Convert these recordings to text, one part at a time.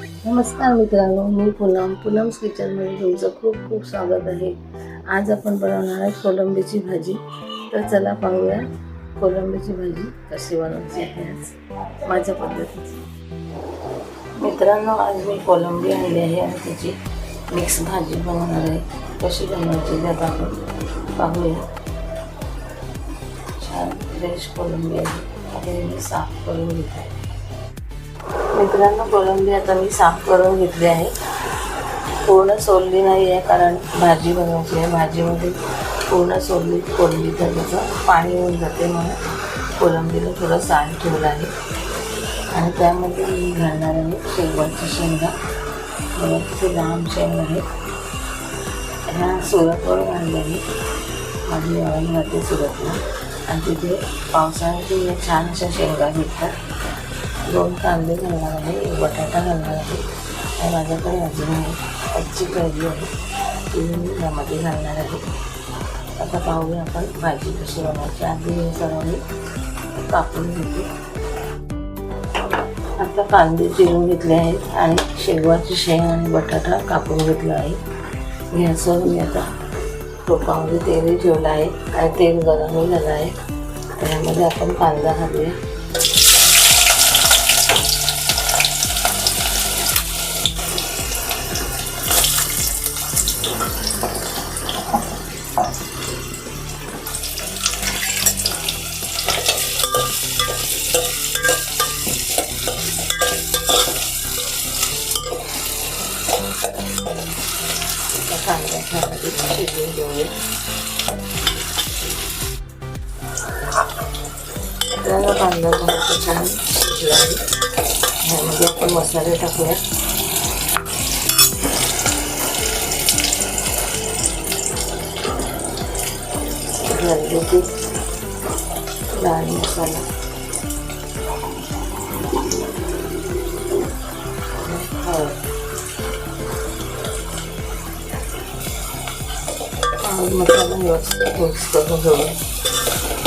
नमस्कार मित्रांनो, मी पूनम्स किचनमध्ये तुमचं खूप खूप स्वागत आहे. आज आपण बनवणार आहे कोलंबीची भाजी. तर चला पाहूया कोलंबीची भाजी कशी बनवायची आहे आज माझ्या पद्धतीची. मित्रांनो, आज मी कोलंबी आणली आहे आणि त्याची मिक्स भाजी बनवणार आहे. कशी बनवायची ते आता आपण पाहूया. छान फ्रेश कोलंबी आहे, आता मी साफ करून घेते. मित्रांनो, कोलंबी आता मी साफ करून घेतली आहे. पूर्ण सोलली नाही आहे, कारण भाजी बनवायची आहे. भाजीमध्ये पूर्ण सोलली कोलंबी तर त्याचं पाणी होऊन जाते, म्हणून कोलंबीला थोडं साल ठेवलं आहे. आणि त्यामध्ये मी घालणार आहे शेंगाची शेंगा. मला तिथे लांब शेंगा आहे. ह्या सुरतवरून आणल्या आहे. माझी वाळण राहते सुरतला, आणि तिथे पावसाळ्यात छान अशा शेंगा भेटतात. 2 कांदे घालणार आहे, 1 बटाटा घालणार आहे, आणि माझ्याकडे अजून कच्ची कैरी आहे, ती मी यामध्ये घालणार आहे. आता पाहूया आपण भाजी कशी बनवायची. आधी हे सर्व मी कापून घेते. आता कांदे चिरून घेतले आहेत आणि शेंगाची शेंग आणि बटाटा कापून घेतला आहे. गॅसवर मी आता टोपामध्ये तेलही ठेवलं आहे आणि तेल गरमही झालं आहे. त्यामध्ये आपण कांदा घालूया. कांदा छान शिजवून घेऊया. आपल्याला कांदा छान शिजला आहे. ह्यामध्ये आपण मसाले टाकूया. घरगुती लाल मसाला, मसाला व्यवस्थित मिक्स करून घेऊया.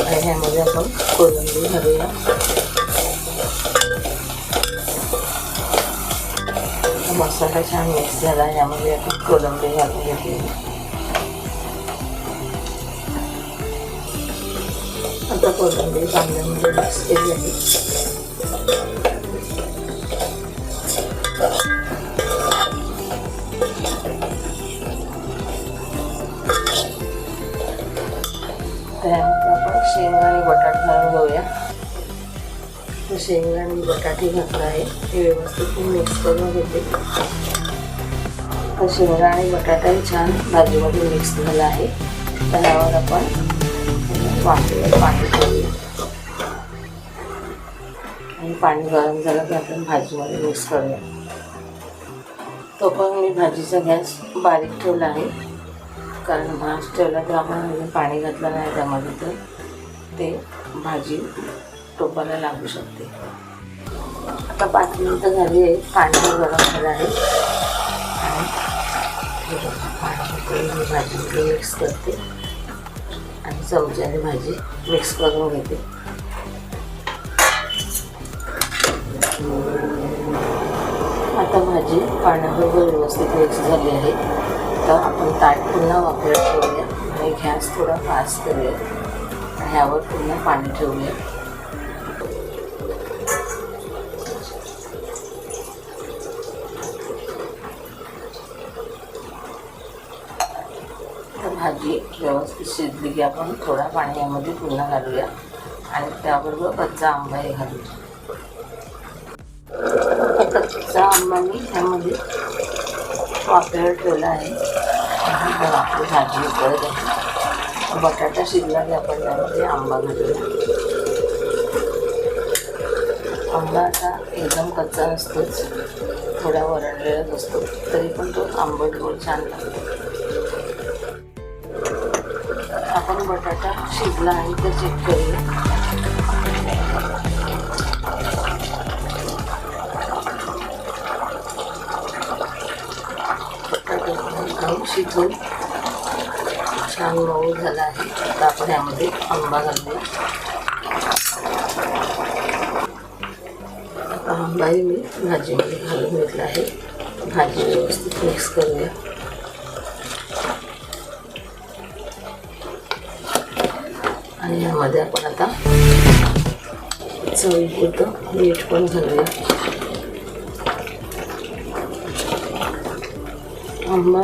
आणि ह्यामध्ये आपण कोलंबी घालूया. मसाला छान मिक्स झाला, ह्यामध्ये आपण कोलंबी घालून घेतली. आता कोलंबी कांद्यामध्ये मिक्स केली आहे. त्यामध्ये आपण शेंगा आणि बटाटे घालून घेऊया. शेंगा आणि बटाटे घातला आहे, ते व्यवस्थित मिक्स करून घेते. तर शेंगा आणि बटाटाही छान भाजीमध्ये मिक्स झाला आहे. त्यावर आपण वाफेवर पाणी ठेवूया. आणि पाणी गरम झालं की आपण भाजीमध्ये मिक्स करूया. तो पण मी भाजीचा गॅस बारीक ठेवला आहे, कारण भात ठेवला तर आपण पाणी घातलं नाही त्यामध्ये, तर ते भाजी टोपाला लागू शकते. आता 5 मिनिटं झाली आहे. पाणी गरम झालं आहे आणि भाजी मिक्स करते आणि चमच्याने भाजी मिक्स करून घेते. आता भाजी पाण्याबरोबर व्यवस्थित मिक्स झाली आहे. तर आपण ताट पुन्हा वापरत ठेवूया आणि गॅस थोडा फास्ट करूया. ह्यावर पुन्हा पाणी ठेवूया. तर भाजी व्यवस्थित शिजली की आपण थोडा पाणी यामध्ये पुन्हा घालूया आणि त्याबरोबर कच्चा आंबाही घालूया. कच्चा आंबा मी ह्यामध्ये वाफेवर ठेवला आहे. आपली भाजी उकळत आहे. बटाटा शिजला की आपण त्यामध्ये आंबा घालूया. आंबा आता एकदम कच्चा नसतोच, थोडा वरडलेलाच असतो, तरी पण तो आंबट गोड छान लागतो. आपण बटाटा शिजला आहे तर चेक करूया. शिजून छान मऊ झाला आहे. आता आपण यामध्ये आंबा घालूया. आंबाही मी भाजीमध्ये घालून घेतला आहे. भाजी व्यवस्थित मिक्स करूया. आणि यामध्ये आपण आता चवीपुरतं मीठ पण घालूया. आंबा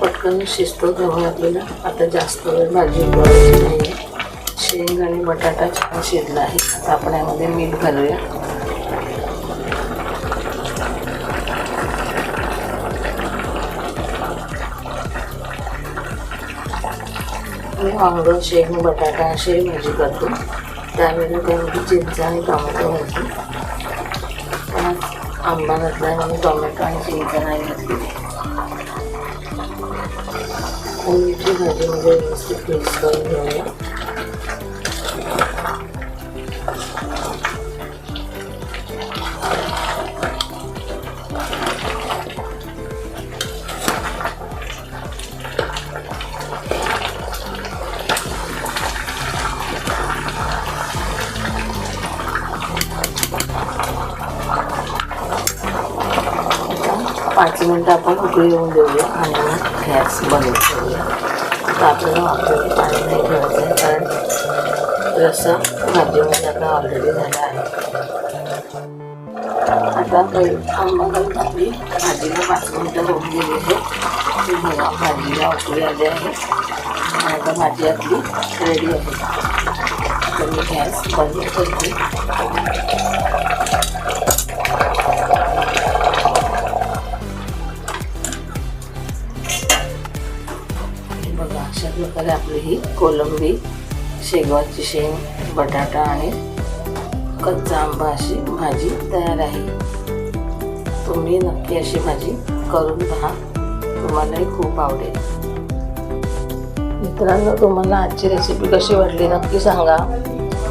पटकन शिजतो त्यामुळे आपल्याला आता जास्त वेळ भाजी उकळायची नाही आहे. शेंग आणि बटाटा छान शिजला आहे. आता आपण यामध्ये मीठ घालूया. मी वांग, शेंग, बटाटा अशी भाजी करतो. त्यावेळेला त्यामध्ये चिंच आणि टोमॅटो घालतो. पण आंबा घातला आहे म्हणून टोमॅटो आणि चिंच नाही घातली. कोबीची भाजीमध्ये व्यवस्थित मिक्स करून घेऊया. आता 5 मिनटं आपण उकळी येऊन देऊया आणि मग गॅस बंद करूया. आता आपल्याला वापरायचं पाणी नाही ठेवायचं आहे कारण रस्सा भाजीमध्ये आता ऑलरेडी झाला आहे. आता आंबा घालून आपली भाजीला 5 मिनटं होऊन गेली आहे. ती बघा भाजीला उकळी आली आहे आणि आता भाजी आपली रेडी आहे. तर मी गॅस बंद करते. बघा अशा प्रकारे आपली ही कोलंबी, शेगवाची शेंग, बटाटा आणि कच्चा आंबा अशी भाजी तयार आहे. तुम्ही नक्की अशी भाजी करून पहा, तुम्हालाही खूप आवडेल. मित्रांनो, तुम्हाला आजची रेसिपी कशी वाटली नक्की सांगा.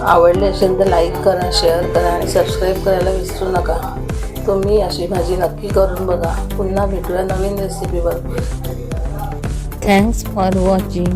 आवडली असेल तर लाईक करा, शेअर करा आणि सबस्क्राईब करायला विसरू नका. तुम्ही अशी भाजी नक्की करून बघा. पुन्हा भेटूया नवीन रेसिपी बरोबर. Thanks for watching.